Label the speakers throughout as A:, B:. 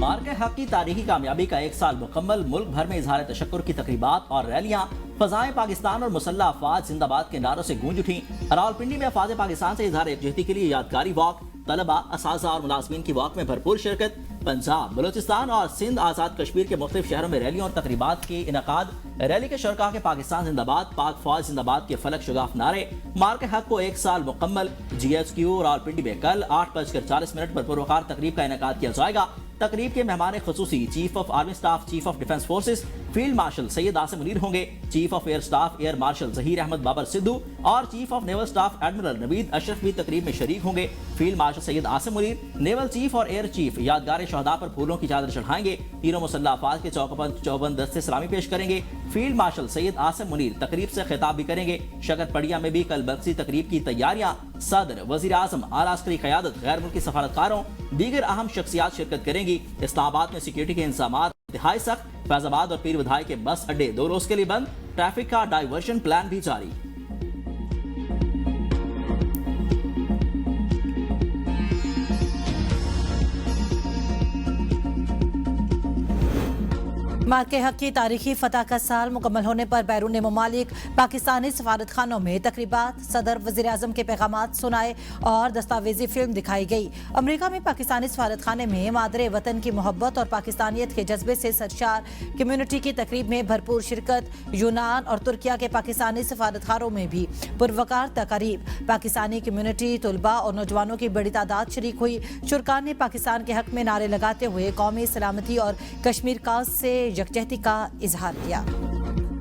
A: मार्के हक की तारीखी कामयाबी का 1 साल मुकम्मल। मुल्क भर में इजहार तशक्कुर की तकरीबात और रैलियां, फजाएं पाकिस्तान और मुसल्लह अफवाज जिंदाबाद के नारों से गूंज उठी। रावलपिंडी में अफवाज पाकिस्तान से इजहार एकजुहती के लिए यादगारी वॉक, तलबा, असातिज़ा और मुलाजमीन की वॉक में भरपूर शिरकत। पंजाब, बलोचिस्तान और सिंध आज़ाद कश्मीर के मुख्तलिफ शहरों में रैलियों और तकरीबात के इनकाद। रैली के शुरका के पाकिस्तान जिंदाबाद, पाक फौज जिंदाबाद के फलक शुगाफ नारे। मार्के हक को 1 साल मुकम्मल। GHQ रावलपिंडी में कल 8:40 पर पुरवकार तकरीब का इनकाद किया जाएगा। तकरीब के मेहमान खुसूसी chief of army staff, chief of defence forces field marshal Syed Asim Munir होंगे। Chief of air staff air marshal Zaheer Ahmed Babar Sidhu और chief of naval staff admiral Naveed Ashraf भी तकरीब में शरीक होंगे। Field marshal Syed Asim Munir, naval chief और एयर चीफ यादगार शहदा पर फूलों की चादर चढ़ाएंगे। तीनों मुसल्लह अफवाज के चौबंद दस्ते सलामी पेश करेंगे। फील्ड मार्शल सैयद आसिम मुनीर तकरीब से खिताब भी करेंगे। शकरपड़िया में भी कल बक्सी तकरीब की तैयारियां। सदर, वजीर आजम, आला अस्करी क़यादत, गैर मुल्की सफारतकारों, दीगर अहम शख्सियात शिरकत करेंगी। इस्लामाबाद में सिक्योरिटी के इंतजाम इंतहाई सख्त। फैजाबाद और पीर विधायक के बस अड्डे 2 रोज के लिए बंद। ट्रैफिक का डाइवर्शन प्लान भी जारी।
B: मार्के हक की तारीखी फतह का साल मुकम्मल होने पर बैरून ममालिक पाकिस्तानी सफारत खानों में तकरीबात, सदर, वज़ीर आज़म के पैगामात सुनाए और दस्तावेजी फिल्म दिखाई गई। अमरीका में पाकिस्तानी सफारत खाने में मादरे वतन की मोहब्बत और पाकिस्तानियत के जज्बे से सरशार कम्युनिटी की तकरीब में भरपूर शिरकत। यूनान और तुर्किया के पाकिस्तानी सफारत खानों में भी पुरवकार तकरीब। पाकिस्तानी कम्युनिटी, तुलबा और नौजवानों की बड़ी तादाद शरीक हुई। शुरका ने पाकिस्तान के हक में नारे लगाते हुए कौमी सलामती और कश्मीर काज से यकजहती का इजहार किया।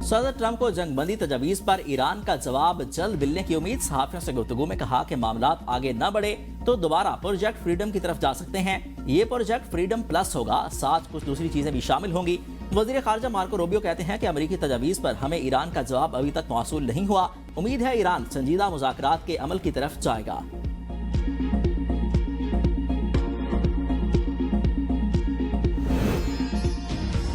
A: सदर ट्रंप को जंगबंदी तजवीज पर ईरान का जवाब जल्द मिलने की उम्मीद। सहाफियों से गुफ्तगू में कहा कि मामलात आगे न बढ़े तो दोबारा प्रोजेक्ट फ्रीडम की तरफ जा सकते हैं। ये प्रोजेक्ट फ्रीडम प्लस होगा, साथ कुछ दूसरी चीजें भी शामिल होंगी। वजीर खारजा मार्को रूबियो कहते हैं कि अमेरिकी तजवीज पर हमें ईरान का जवाब अभी तक मौसूल नहीं हुआ। उम्मीद है ईरान संजीदा मुज़ाकरात के अमल की तरफ जाएगा।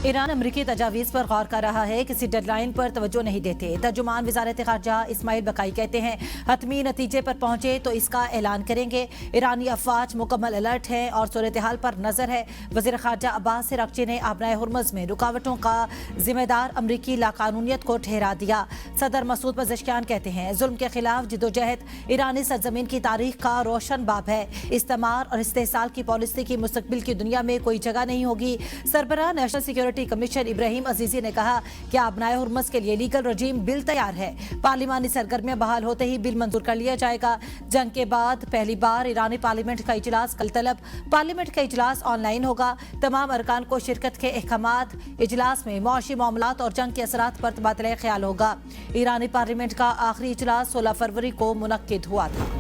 B: ईरान अमरीकी तजावीज़ पर गौर कर रहा है, किसी डेडलाइन पर तवज्जो नहीं देते। तर्जुमान वज़ारत ख़ारजा इस्माइल बकाई कहते हैं हतमी नतीजे पर पहुंचे तो इसका ऐलान करेंगे। ईरानी अफवाज मुकम्मल अलर्ट है और सूरत हाल पर नजर है। वज़ीर ख़ारजा अब्बास अराग़ची ने आबनाए हुर्मुज़ में रुकावटों का जिम्मेदार अमरीकी लाकानूनियत को ठहरा दिया। सदर मसूद पज़ेश्कियान कहते हैं जुल्म के खिलाफ जिदोजहद ईरानी सरजमीन की तारीख का रोशन बाब है। इस्तेमार और इस्तेहसाल की पॉलिसी की मुस्तकबिल की दुनिया में कोई जगह नहीं होगी। सरबराह national security commission Ibrahim Azizi ने कहा कि आबनाए हुर्मुज़ के लिए लीगल रजीम बिल तैयार है। पार्लिमानी सरगर्मियां बहाल होते ही बिल मंजूर कर लिया जाएगा। जंग के बाद पहली बार ईरानी पार्लियामेंट का इजलास कल तलब। पार्लियामेंट का इजलास ऑनलाइन होगा। तमाम अरकान को शिरकत के अहकामात। इजलास में मौशी मामलात और जंग के असरात पर तबादला ख्याल होगा। ईरानी पार्लियामेंट का आखिरी इजलास 16 फरवरी को मुनक्किद हुआ था।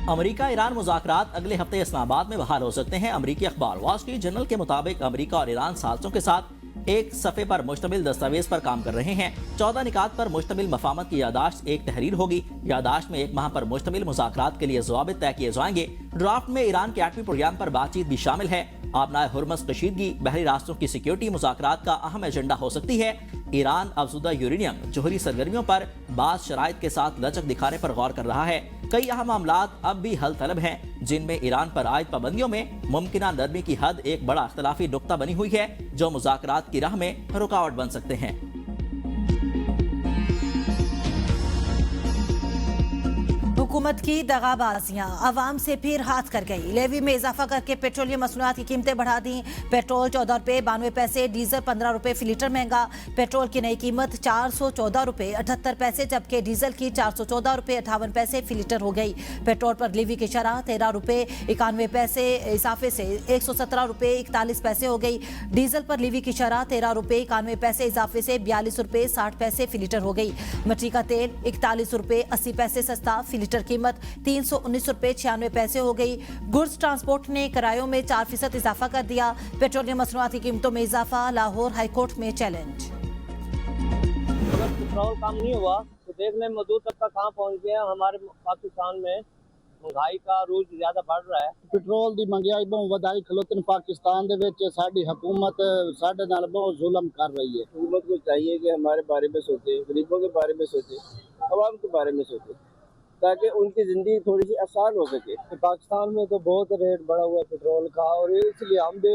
A: अमेरिका ईरान मुज़ाकरात अगले हफ्ते इस्लामाबाद में बहाल हो सकते हैं। अमेरिकी अखबार वॉल स्ट्रीट जर्नल के मुताबिक अमेरिका और ईरान साजिशों के साथ एक सफ़े पर मुश्तमिल दस्तावेज पर काम कर रहे हैं। 14 निकात पर मुश्तमिल मफाहमत की यादाश्त एक तहरीर होगी। यादाश्त में 1 माह पर मुश्तमिल मुज़ाकरात के लिए ज़वाबित तय किए जाएंगे। ड्राफ्ट में ईरान के एटमी प्रोग्राम पर बातचीत भी शामिल है। आबनाए हुर्मुज़ कशीदगी, बहरी रास्तों की सिक्योरिटी मुज़ाकरात का अहम एजेंडा हो सकती है। ईरान अफजुदा यूरेनियम जोहरी सरगर्मियों पर बाज़ शराइत के साथ लचक दिखाने पर गौर कर रहा है। कई अहम मामलात अब भी हल तलब हैं, जिनमें ईरान पर आयद पाबंदियों में मुमकिना नरमी की हद एक बड़ा इख्तलाफी नुक्ता बनी हुई है, जो मुज़ाकरात की राह में रुकावट बन सकते हैं।
B: हुकूमत की दगाबाजियां अवाम से फिर हाथ कर गई। लेवी में इजाफा करके पेट्रोलियम मसनूआत की कीमतें बढ़ा दी। पेट्रोल 14 रुपये 92 पैसे, डीजल 15 रुपये फी लीटर महंगा। पेट्रोल की नई कीमत 414 रुपये 78 पैसे, जबकि डीजल की 414 रुपये 58 पैसे फी लीटर हो गई। पेट्रोल पर लेवी की शरह 13 रुपये 91 पैसे इजाफे से 117 रुपये 41 पैसे हो गई। डीजल पर लेवी की शरह 13 रुपये 91 पैसे इजाफे से 42 रुपये 60 पैसे फी लीटर हो गई। मट्टी का तेल 41 रुपये 80 पैसे सस्ता, फी लीटर कीमत 319 रुपये 96 पैसे हो गई। गुड्स ट्रांसपोर्ट ने किरायों में 4% इजाफा कर दिया। पेट्रोलियम मसनूआत की कीमतों में इजाफा, लाहौर हाईकोर्ट में चैलेंज।
C: अगर पेट्रोल कम नहीं हुआ तो देख लें मजदूर तक का कहाँ पहुँच गया। हमारे पाकिस्तान में महंगाई का रूज ज़्यादा बढ़ रहा है।
D: पेट्रोल की महंगाई बहुत वधाई खलोते पाकिस्तान दे विच साडी हुकूमत साडे नाल बहुत जुल्म कर रही है।
C: हुकूमत को चाहिए कि हमारे बारे में सोचे, गरीबों के बारे में सोचे, अवाम के बारे में सोचे। ताकि उनकी ज़िंदगी थोड़ी सी आसान हो सके। तो पाकिस्तान में तो बहुत रेट बढ़ा हुआ है पेट्रोल का, और इसलिए हम भी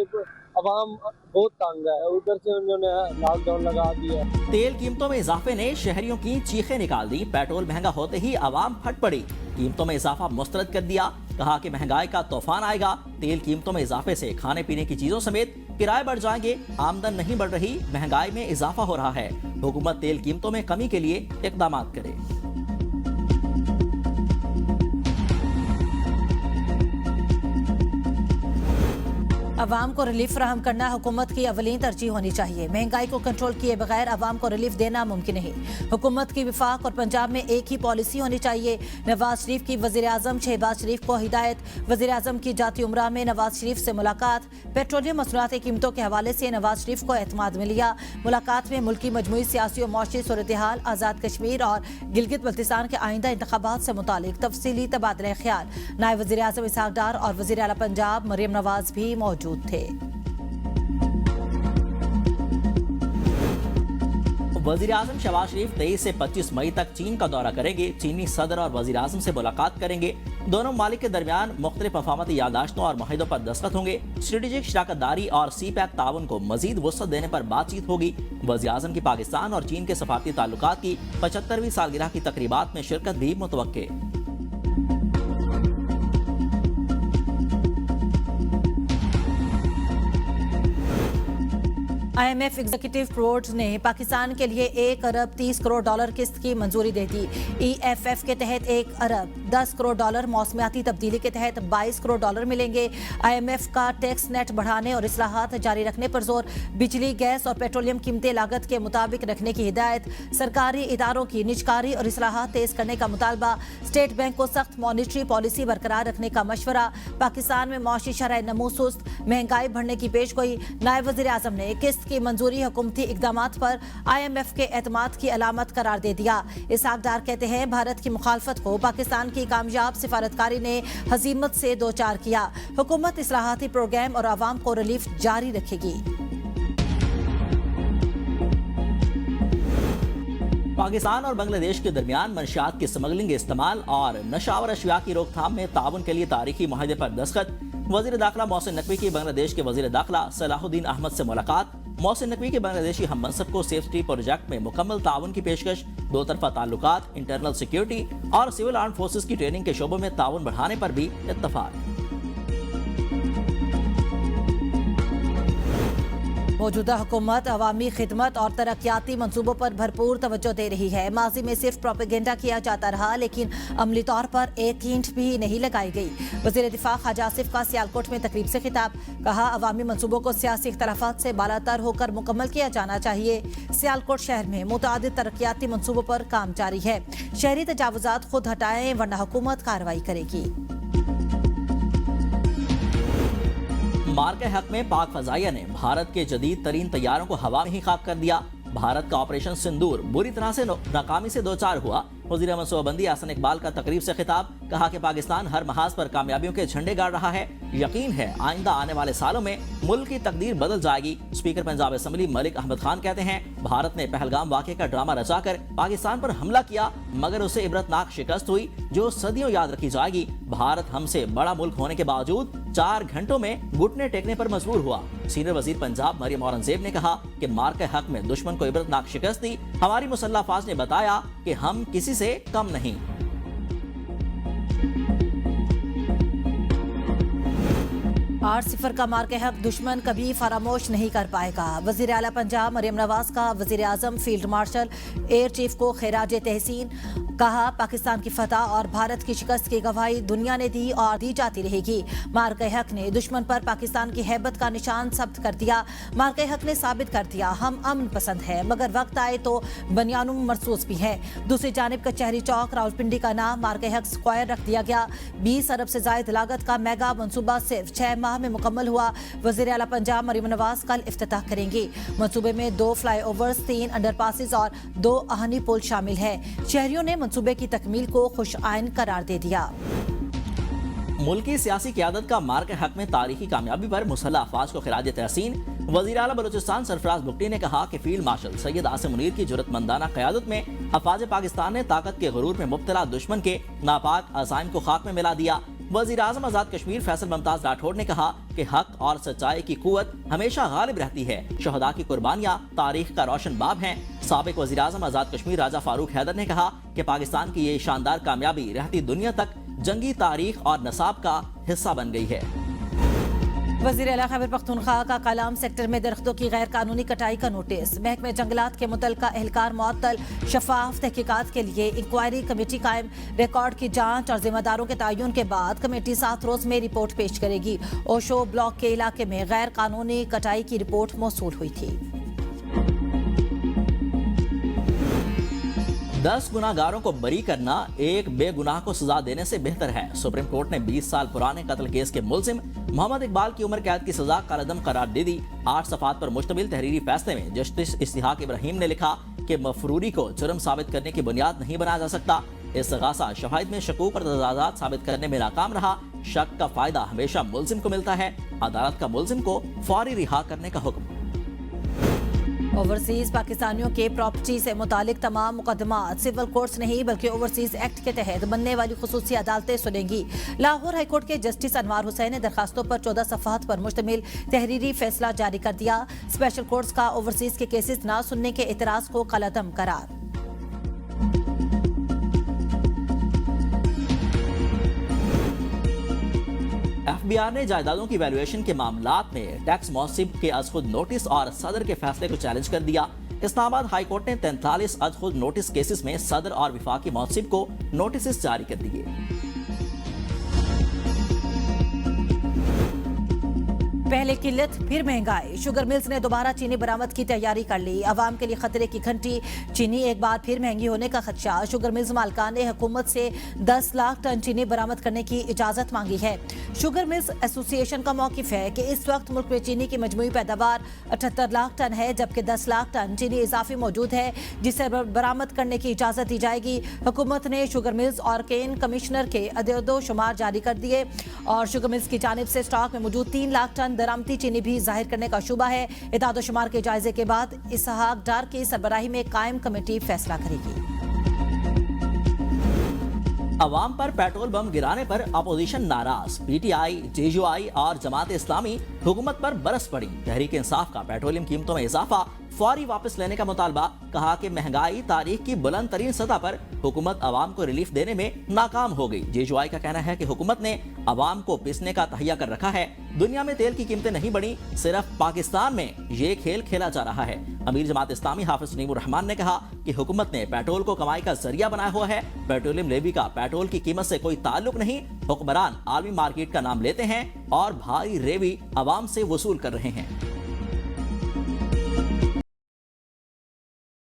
C: अवाम बहुत तंग है। उधर से उन्होंने लॉकडाउन लगा दिया।
A: तेल कीमतों में इजाफे ने शहरियों की चीखें निकाल दी। पेट्रोल महंगा होते ही आवाम फट पड़ी। कीमतों में इजाफा मुस्तरद कर दिया। कहा कि महंगाई का तूफान आएगा। तेल कीमतों में इजाफे से खाने पीने की चीजों समेत किराए बढ़ जाएंगे। आमदन नहीं बढ़ रही, महंगाई में इजाफा हो रहा है। हुकूमत तेल कीमतों में कमी के लिए इकदाम करे।
B: अवाम को रिलीफ फराहम करना हुकूमत की अवलीन तरजीह होनी चाहिए। महंगाई को कंट्रोल किए बगैर अवाम को रिलीफ देना मुमकिन नहीं। हुकूमत की विफाक और पंजाब में एक ही पॉलिसी होनी चाहिए। नवाज शरीफ की वजीर आजम शहबाज शरीफ को हिदायत। वजीर आजम की जाती उमरा में नवाज शरीफ से मुलाकात। पेट्रोलियम मसनूआती कीमतों के हवाले से नवाज शरीफ को एतमाद में लिया। मुलाकात में मुल्क की मजमूई सियासी और मौशी सूरत हाल, आज़ाद कश्मीर और गिलगित बल्तिस्तान के आइंदा इंतखाबात से मुतालिक तफसीली तबादला ख्याल। नायब वजीर आजम इसहाक डार और वजीर आला पंजाब मरियम नवाज भी मौजूद थे।
A: वजीर आजम शहबाज शरीफ 23 से 25 मई तक चीन का दौरा करेंगे। चीनी सदर और वजीर आजम से मुलाकात करेंगे। दोनों ममालिक के दरमियान मुख्तलिफ अफामती यादाश्तों और मुआहिदों पर दस्तखत होंगे। स्ट्रेटेजिक शराकतदारी और CPEC ताउन को मजीद वसअत देने पर बातचीत होगी। वजीर आजम की पाकिस्तान और चीन के सफारती ताल्लुकात की 75वीं सालगिरह की तकरीबात में शिरकत भी मुतवक्के।
B: IMF एग्जीक्यूटिव बोर्ड ने पाकिस्तान के लिए 1 अरब 30 करोड़ डॉलर किस्त की मंजूरी दे दी। EFF के तहत 1 अरब 10 करोड़ डॉलर, मौसमियाती तब्दीली के तहत 22 करोड़ डॉलर मिलेंगे। IMF का टैक्स नेट बढ़ाने और इस्लाहात जारी रखने पर जोर। बिजली, गैस और पेट्रोलियम कीमतें लागत के मुताबिक रखने की हिदायत। सरकारी इदारों की निजकारी और इस्लाहात तेज करने का मुतालबा। स्टेट बैंक को सख्त मॉनिटरी पॉलिसी बरकरार रखने का मशवरा। पाकिस्तान में मौशी शरह नमू सुस्त, महंगाई बढ़ने की पेशगोई। नायब वज़ीर आज़म ने किस्त की मंजूरी हुकूमती इक़दामात पर IMF के एतमाद की अलामत करार दे दिया। इसहाक डार कहते हैं भारत की मुखालफत को पाकिस्तान की कामयाब सिफारतकारी ने हजीमत से दो चार किया। हुकूमत इस्लाहाती प्रोग्राम और आवाम को रिलीफ जारी रखेगी।
A: पाकिस्तान और बांग्लादेश के दरमियान मंशियात की स्मगलिंग, इस्तेमाल और नशावर अशिया की रोकथाम में ताउन के लिए तारीखी मुआहदे पर दस्तखत। वजीर दाखिला मोहसिन नकवी की बांग्लादेश के वजीर दाखिला सलाहुद्दीन अहमद से मुलाकात। मोहसिन नकवी के बांग्लादेशी हम मनसब को सेफ्टी प्रोजेक्ट में मुकम्मल ताउन की पेशकश। दो तरफा ताल्लुकात, इंटरनल सिक्योरिटी और सिविल आर्म फोर्सेस की ट्रेनिंग के शोबों में ताउन बढ़ाने पर भी इत्तफाक।
B: मौजूदा हुकूमत अवामी खिदमत और तरक्याती मंसूबों पर भरपूर तवज्जो दे रही है। माजी में सिर्फ प्रोपेगेंडा किया जाता रहा, लेकिन अमली तौर पर एक ईंट भी नहीं लगाई गई। वज़ीर दिफा ख्वाजा आसिफ का सियालकोट में तकरीब से खिताब। कहा अवामी मंसूबों को सियासी इख्तलाफात से बालातर होकर मुकम्मल किया जाना चाहिए। सियालकोट शहर में मुतादिद तरक्याती मंसूबों पर काम जारी है। शहरी तजावुजात खुद हटाएं वरना हुकूमत कार्रवाई करेगी।
A: मार्के हक में पाक फजाइया ने भारत के जदीद तरीन तैयारों को हवा में ही खाक कर दिया। भारत का ऑपरेशन सिंदूर बुरी तरह से नाकामी से दो चार हुआ। वज़ीर मनसूबाबंदी हसन इकबाल का तकरीब से खिताब। कहा कि पाकिस्तान हर महाज पर कामयाबियों के झंडे गाड़ रहा है। यकीन है आइंदा आने वाले सालों में मुल्क की तकदीर बदल जाएगी। स्पीकर पंजाब असम्बली मलिक अहमद खान कहते हैं भारत ने पहलगाम वाक़े का ड्रामा रचाकर पाकिस्तान पर हमला किया, मगर उसे इबरतनाक शिकस्त हुई जो सदियों याद रखी जाएगी। भारत हमसे बड़ा मुल्क होने के बावजूद 4 घंटों में घुटने टेकने पर मजबूर हुआ। सीनियर वजीर पंजाब मरियम औरंगजेब ने कहा कि मार्के हक में दुश्मन को इबरतनाक शिकस्त दी। हमारी मुसल्लह अफवाज ने बताया कि हम किसी से कम नहीं।
B: 8-0 का मार्के हक दुश्मन कभी फरामोश नहीं कर पाएगा। वजीर आला पंजाब मरियम नवाज का वजीर आजम फील्ड मार्शल एयर चीफ को खिराज तहसीन। कहा पाकिस्तान की फतह और भारत की शिकस्त की गवाही दुनिया ने दी और दी जाती रहेगी। मार्के हक ने दुश्मन पर पाकिस्तान की हैबत का निशान साबित कर दिया। मार्के हक ने साबित कर दिया हम अमन पसंद है, मगर वक्त आए तो बनियानुम मरसूस भी है। दूसरी जानिब कचहरी चौक रावलपिंडी का नाम मार्के हक स्क्वायर रख दिया गया। 20 अरब से जायद लागत का मेगा मंसूबा सिर्फ 6 माह में मुकम्मल हुआ। वज़ीर आला पंजाब मरियम नवाज कल इफ्तिताह करेंगी। मंसूबे में 2 फ्लाईओवर्स, 3 अंडरपासेस और 2 आहनी पुल शामिल है। शहरियों ने मंसूबे की तकमील को खुश आइन करार दे दिया।
A: मुल्की सियासी क़यादत का मार्ग हक में तारीखी कामयाबी पर मुसल्लह अफवाज को खिराज तहसीन। वज़ीर आला बलूचिस्तान सरफराज बुगटी ने कहा कि फील्ड मार्शल सैयद आसिम मुनीर की जुर्रतमंदाना क़यादत में अफवाज पाकिस्तान ने ताकत के गुरूर में मुब्तला दुश्मन के नापाक अज़ाइम को खाक में मिला दिया। वज़ीर आज़म आज़ाद कश्मीर फैसल मुमताज राठौड़ ने कहा कि हक और सच्चाई की कुव्वत हमेशा गालिब रहती है। शहदा की कुर्बानियां तारीख का रोशन बाब हैं। साबिक वज़ीर आज़म आज़ाद कश्मीर राजा फारूक हैदर ने कहा कि पाकिस्तान की ये शानदार कामयाबी रहती दुनिया तक जंगी तारीख और नसाब का हिस्सा बन गई है।
B: वज़ीर आला खैबर पख्तूनख्वा का कलाम सेक्टर में दरख्तों की गैर कानूनी कटाई का नोटिस। महकमे जंगलात के मुतल्लिका एहलकार मुअत्तल। शफाफ तहकीकात के लिए इंक्वायरी कमेटी कायम। रिकॉर्ड की जांच और जिम्मेदारों के तयन के बाद कमेटी 7 रोज में रिपोर्ट पेश करेगी। ओशो ब्लॉक के इलाके में गैर कानूनी कटाई की रिपोर्ट मौसूल हुई थी।
A: 10 गुनाहगारों को बरी करना एक बेगुनाह को सजा देने से बेहतर है। सुप्रीम कोर्ट ने 20 साल पुराने कत्ल केस के मुलजिम मोहम्मद इकबाल की उम्र कैद की सजा कालअदम करार दे दी। 8 सफ़ात पर मुश्तमिल तहरीरी फैसले में जस्टिस इस्तिहाक इब्राहिम ने लिखा कि मफरूरी को जुर्म साबित करने की बुनियाद नहीं बनाया जा सकता। इस्तिगासा शवाहिद में शकूक और तजादात साबित करने में नाकाम रहा। शक का फायदा हमेशा मुलजिम को मिलता है। अदालत का मुलजिम को फौरी रिहा करने का हुक्म।
B: ओवरसीज पाकिस्तानियों के प्रॉपर्टी से मुतालिक तमाम मुकदमात सिविल कोर्ट्स नहीं बल्कि ओवरसीज एक्ट के तहत बनने वाली खुसूसी अदालतें सुनेंगी। लाहौर हाईकोर्ट के जस्टिस अनवार हुसैन ने दरखास्तों पर 14 सफ़हात पर मुश्तमिल तहरीरी फैसला जारी कर दिया। स्पेशल कोर्ट्स का ओवरसीज के केसेस न सुनने के एतराज को कलअदम करार।
A: FBI ने जायदादों की वैल्यूएशन के मामलात में टैक्स मौसिब के अज़खुद नोटिस और सदर के फैसले को चैलेंज कर दिया। इस्लामाबाद हाई कोर्ट ने 43 अज़खुद नोटिस केसेस में सदर और विफाकी मौसिब को नोटिस जारी कर दिए।
B: पहले किल्लत फिर महंगाई। शुगर मिल्स ने दोबारा चीनी बरामद की तैयारी कर ली। अवाम के लिए खतरे की घंटी। चीनी एक बार फिर महंगी होने का खदशा। शुगर मिल्स मालकान ने हुकूमत से 10 लाख टन चीनी बरामद करने की इजाजत मांगी है। शुगर मिल्स एसोसिएशन का मौकिफ है कि इस वक्त मुल्क में चीनी की मजमूई पैदावार 78 लाख टन है, जबकि 10 लाख टन चीनी इजाफी मौजूद है जिसे बरामद करने की इजाजत दी जाएगी। हुकूमत ने शुगर मिल्स और केन कमिश्नर के अददो शुमार जारी कर दिए और शुगर मिल्स की जानिब से स्टॉक में मौजूद 3 लाख टन दरामती चीनी भी जाहिर करने का शुबा है। इतादो शुमार के जायजे के बाद इसहाक डार की सरबराही में कायम कमेटी फैसला करेगी।
A: अवाम पर पेट्रोल बम गिराने पर अपोजिशन नाराज। PTI, JUI और जमात इस्लामी हुकूमत पर बरस पड़ी। तहरीक इंसाफ का पेट्रोलियम कीमतों में इजाफा फौरी वापस लेने का मुतालबा। कहा कि महंगाई तारीख की बुलंद तरीन सतह पर हुकूमत अवाम को रिलीफ देने में नाकाम हो गई। JUI का कहना है कि हुकूमत ने अवाम को पिसने का तहिया कर रखा है। दुनिया में तेल की कीमतें नहीं बढ़ी, सिर्फ पाकिस्तान में ये खेल खेला जा रहा है। अमीर जमात इस्लामी हाफिज सनीमुर रहमान ने कहा कि हुकूमत ने पेट्रोल को कमाई का जरिया बनाया हुआ है। पेट्रोलियम लेवी का पेट्रोल की कीमत से कोई ताल्लुक नहीं। हुक्मरान आलमी मार्केट का नाम लेते हैं और भारी रेवी अवाम से वसूल कर रहे हैं।